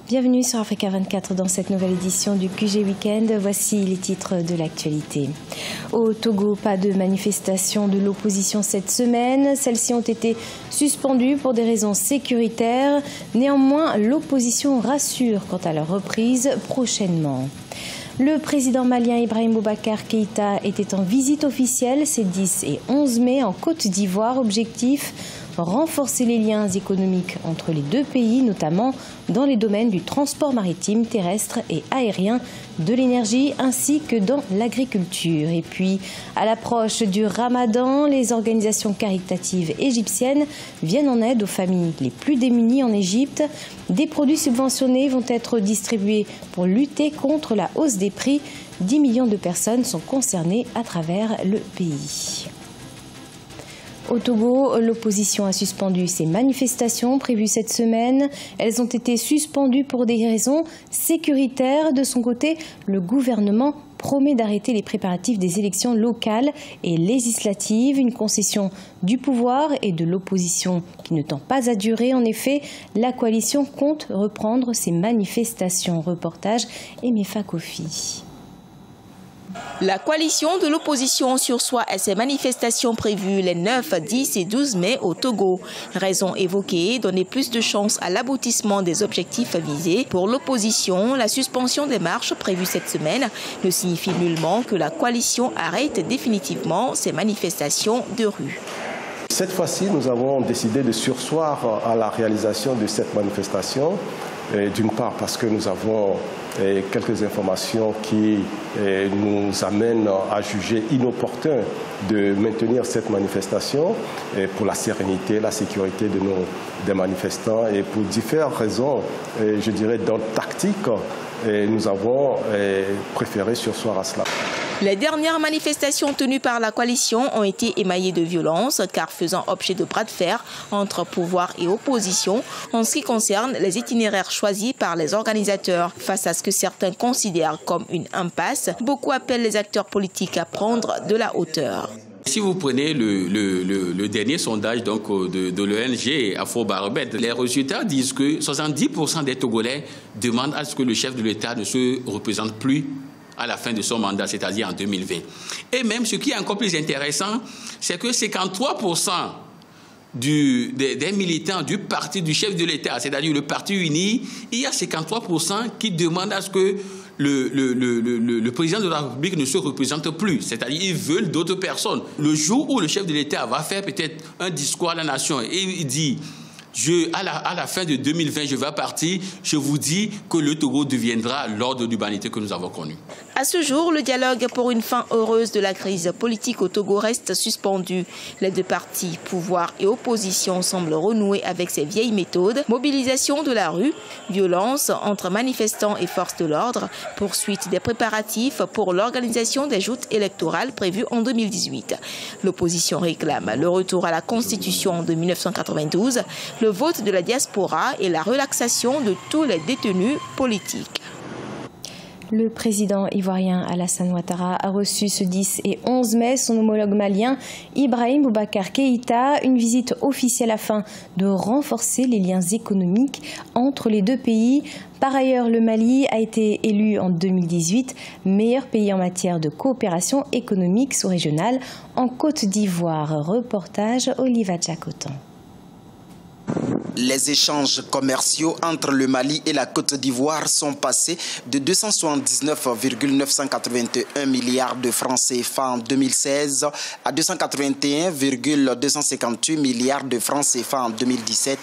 Bienvenue sur Africa 24 dans cette nouvelle édition du QG Weekend. Voici les titres de l'actualité. Au Togo, pas de manifestation de l'opposition cette semaine. Celles-ci ont été suspendues pour des raisons sécuritaires. Néanmoins, l'opposition rassure quant à leur reprise prochainement. Le président malien Ibrahim Boubacar Keïta était en visite officielle ces 10 et 11 mai en Côte d'Ivoire. Objectif, renforcer les liens économiques entre les deux pays, notamment dans les domaines du transport maritime, terrestre et aérien, de l'énergie ainsi que dans l'agriculture. Et puis, à l'approche du Ramadan, les organisations caritatives égyptiennes viennent en aide aux familles les plus démunies en Égypte. Des produits subventionnés vont être distribués pour lutter contre la hausse des prix. 10 millions de personnes sont concernées à travers le pays. Au Togo, l'opposition a suspendu ses manifestations prévues cette semaine. Elles ont été suspendues pour des raisons sécuritaires. De son côté, le gouvernement promet d'arrêter les préparatifs des élections locales et législatives. Une concession du pouvoir et de l'opposition qui ne tend pas à durer. En effet, la coalition compte reprendre ses manifestations. Reportage Emefa Kofi. La coalition de l'opposition sursoit à ces manifestations prévues les 9, 10 et 12 mai au Togo. Raison évoquée, donner plus de chances à l'aboutissement des objectifs visés. Pour l'opposition, la suspension des marches prévues cette semaine ne signifie nullement que la coalition arrête définitivement ces manifestations de rue. Cette fois-ci, nous avons décidé de surseoir à la réalisation de cette manifestation. D'une part parce que nous avons quelques informations qui nous amènent à juger inopportun de maintenir cette manifestation pour la sérénité, la sécurité des manifestants et pour différentes raisons, je dirais, dans tactique, nous avons préféré surseoir à cela. Les dernières manifestations tenues par la coalition ont été émaillées de violence car faisant objet de bras de fer entre pouvoir et opposition en ce qui concerne les itinéraires choisis par les organisateurs. Face à ce que certains considèrent comme une impasse, beaucoup appellent les acteurs politiques à prendre de la hauteur. Si vous prenez le dernier sondage donc, de l'ONG Afrobaromètre, les résultats disent que 70% des Togolais demandent à ce que le chef de l'État ne se représente plus à la fin de son mandat, c'est-à-dire en 2020. Et même ce qui est encore plus intéressant, c'est que 53% des militants du parti du chef de l'État, c'est-à-dire le Parti uni, il y a 53% qui demandent à ce que le président de la République ne se représente plus. C'est-à-dire qu'ils veulent d'autres personnes. Le jour où le chef de l'État va faire peut-être un discours à la nation et il dit à la fin de 2020, je vais partir, je vous dis que le Togo deviendra l'ordre d'humanité que nous avons connu. À ce jour, le dialogue pour une fin heureuse de la crise politique au Togo reste suspendu. Les deux partis, pouvoir et opposition, semblent renouer avec ces vieilles méthodes. Mobilisation de la rue, violence entre manifestants et forces de l'ordre, poursuite des préparatifs pour l'organisation des joutes électorales prévues en 2018. L'opposition réclame le retour à la Constitution de 1992, le vote de la diaspora et la relaxation de tous les détenus politiques. Le président ivoirien Alassane Ouattara a reçu ce 10 et 11 mai son homologue malien Ibrahim Boubacar Keïta, une visite officielle afin de renforcer les liens économiques entre les deux pays. Par ailleurs, le Mali a été élu en 2018 meilleur pays en matière de coopération économique sous-régionale en Côte d'Ivoire. Reportage Oliva Tchakotan. Les échanges commerciaux entre le Mali et la Côte d'Ivoire sont passés de 279,981 milliards de francs CFA en 2016 à 281,258 milliards de francs CFA en 2017,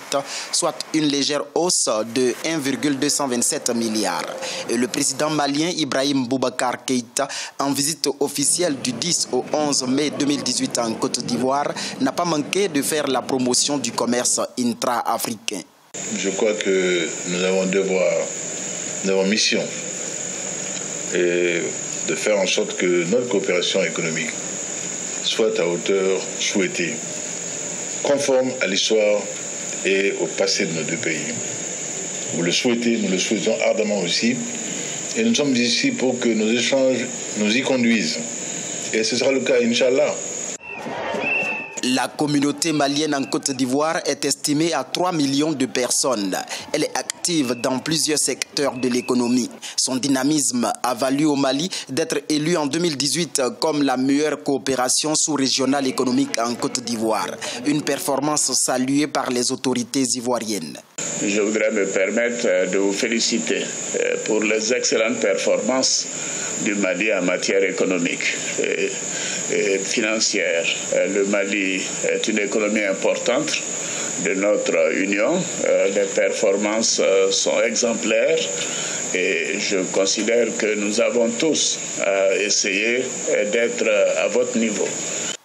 soit une légère hausse de 1,227 milliards. Et le président malien Ibrahim Boubacar Keïta, en visite officielle du 10 au 11 mai 2018 en Côte d'Ivoire, n'a pas manqué de faire la promotion du commerce intra-africain. Je crois que nous avons devoir, nous avons mission et de faire en sorte que notre coopération économique soit à hauteur souhaitée, conforme à l'histoire et au passé de nos deux pays. Vous le souhaitez, nous le souhaitons ardemment aussi. Et nous sommes ici pour que nos échanges nous y conduisent. Et ce sera le cas, Inch'Allah. La communauté malienne en Côte d'Ivoire est estimée à 3 millions de personnes. Elle est active dans plusieurs secteurs de l'économie. Son dynamisme a valu au Mali d'être élu en 2018 comme la meilleure coopération sous-régionale économique en Côte d'Ivoire. Une performance saluée par les autorités ivoiriennes. Je voudrais me permettre de vous féliciter pour les excellentes performances du Mali en matière économique et financière. Le Mali est une économie importante de notre Union. Les performances sont exemplaires et je considère que nous avons tous essayé d'être à votre niveau.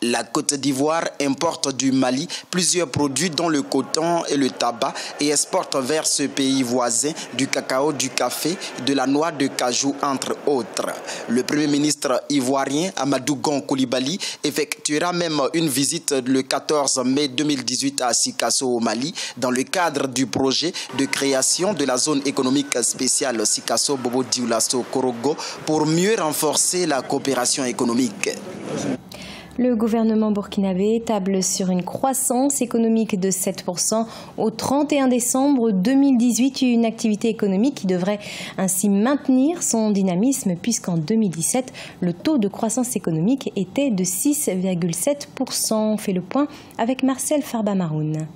La Côte d'Ivoire importe du Mali plusieurs produits dont le coton et le tabac et exporte vers ce pays voisin du cacao, du café, de la noix de cajou entre autres. Le Premier ministre ivoirien Amadou Gon Coulibaly effectuera même une visite le 14 mai 2018 à Sikasso au Mali dans le cadre du projet de création de la zone économique spéciale Sikasso Bobo Dioulasso Korogo pour mieux renforcer la coopération économique. Le gouvernement burkinabé table sur une croissance économique de 7% au 31 décembre 2018, une activité économique qui devrait ainsi maintenir son dynamisme puisqu'en 2017, le taux de croissance économique était de 6,7%. On fait le point avec Marcel Farba-Maroun.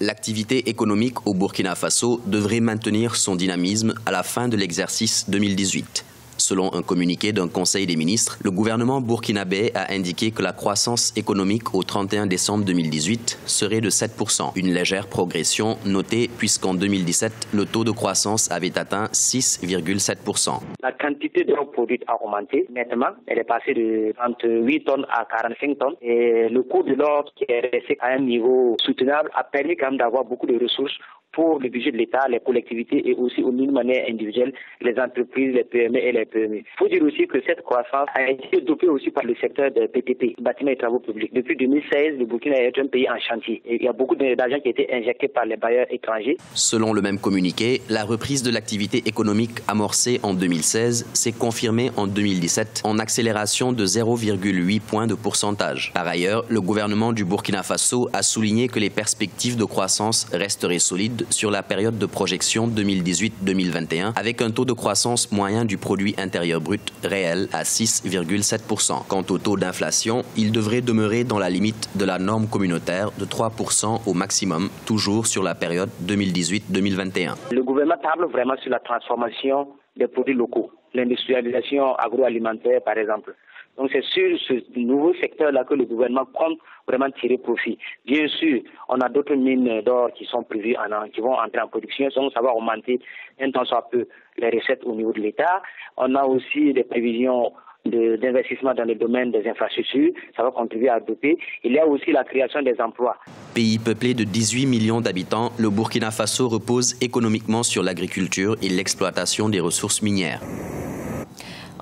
L'activité économique au Burkina Faso devrait maintenir son dynamisme à la fin de l'exercice 2018. Selon un communiqué d'un conseil des ministres, le gouvernement burkinabé a indiqué que la croissance économique au 31 décembre 2018 serait de 7%. Une légère progression notée puisqu'en 2017, le taux de croissance avait atteint 6,7%. La quantité d'or produite a augmenté nettement. Elle est passée de 38 tonnes à 45 tonnes. Et le coût de l'or qui est resté à un niveau soutenable a permis quand même d'avoir beaucoup de ressources pour le budget de l'État, les collectivités et aussi d'une manière individuelle, les entreprises, les PME et les PME. Il faut dire aussi que cette croissance a été dopée aussi par le secteur de PTP, bâtiments et travaux publics. Depuis 2016, le Burkina est un pays en chantier. Et il y a beaucoup d'argent qui a été injecté par les bailleurs étrangers. Selon le même communiqué, la reprise de l'activité économique amorcée en 2016 s'est confirmée en 2017 en accélération de 0,8 points de pourcentage. Par ailleurs, le gouvernement du Burkina Faso a souligné que les perspectives de croissance resteraient solides sur la période de projection 2018-2021 avec un taux de croissance moyen du produit intérieur brut réel à 6,7%. Quant au taux d'inflation, il devrait demeurer dans la limite de la norme communautaire de 3% au maximum, toujours sur la période 2018-2021. Le gouvernement table vraiment sur la transformation des produits locaux, l'industrialisation agroalimentaire par exemple. Donc c'est sur ce nouveau secteur-là que le gouvernement compte vraiment tirer profit. Bien sûr, on a d'autres mines d'or qui sont prévues, qui vont entrer en production, donc ça va augmenter un tant soit peu les recettes au niveau de l'État. On a aussi des prévisions d'investissement dans le domaine des infrastructures, ça va contribuer à doper. Il y a aussi la création des emplois. Pays peuplé de 18 millions d'habitants, le Burkina Faso repose économiquement sur l'agriculture et l'exploitation des ressources minières.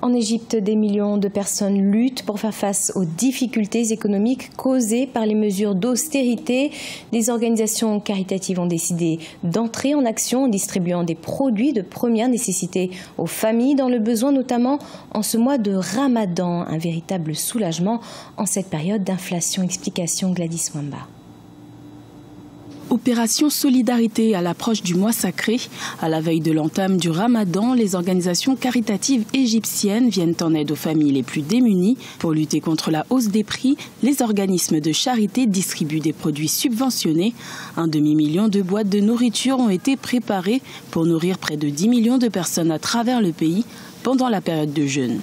En Égypte, des millions de personnes luttent pour faire face aux difficultés économiques causées par les mesures d'austérité. Des organisations caritatives ont décidé d'entrer en action en distribuant des produits de première nécessité aux familles dans le besoin, notamment en ce mois de Ramadan. Un véritable soulagement en cette période d'inflation. Explication Gladys Wamba. Opération Solidarité à l'approche du mois sacré. À la veille de l'entame du Ramadan, les organisations caritatives égyptiennes viennent en aide aux familles les plus démunies. Pour lutter contre la hausse des prix, les organismes de charité distribuent des produits subventionnés. Un demi-million de boîtes de nourriture ont été préparées pour nourrir près de 10 millions de personnes à travers le pays pendant la période de jeûne.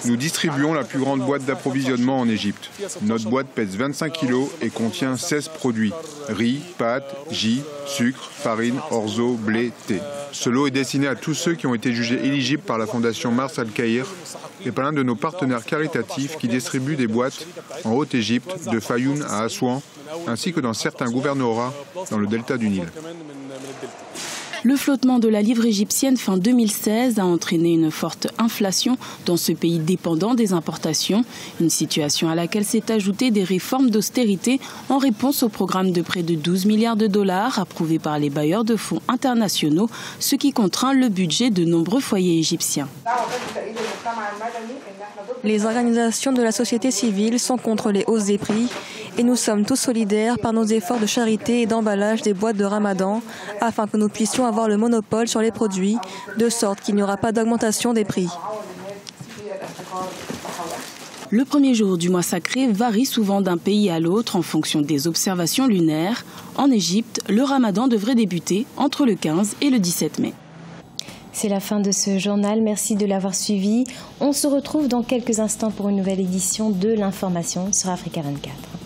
Nous distribuons la plus grande boîte d'approvisionnement en Égypte. Notre boîte pèse 25 kilos et contient 16 produits. Riz, pâtes, jus, sucre, farine, orzo, blé, thé. Ce lot est destiné à tous ceux qui ont été jugés éligibles par la fondation Mars Al-Khair et par l'un de nos partenaires caritatifs qui distribue des boîtes en Haute-Égypte, de Fayoum à Assouan, ainsi que dans certains gouvernorats dans le delta du Nil. Le flottement de la livre égyptienne fin 2016 a entraîné une forte inflation dans ce pays dépendant des importations. Une situation à laquelle s'est ajoutée des réformes d'austérité en réponse au programme de près de 12 milliards de dollars approuvé par les bailleurs de fonds internationaux, ce qui contraint le budget de nombreux foyers égyptiens. Les organisations de la société civile sont contre les hausses des prix et nous sommes tous solidaires par nos efforts de charité et d'emballage des boîtes de Ramadan afin que nous puissions avoir le monopole sur les produits, de sorte qu'il n'y aura pas d'augmentation des prix. Le premier jour du mois sacré varie souvent d'un pays à l'autre en fonction des observations lunaires. En Égypte, le Ramadan devrait débuter entre le 15 et le 17 mai. C'est la fin de ce journal. Merci de l'avoir suivi. On se retrouve dans quelques instants pour une nouvelle édition de l'information sur Africa 24.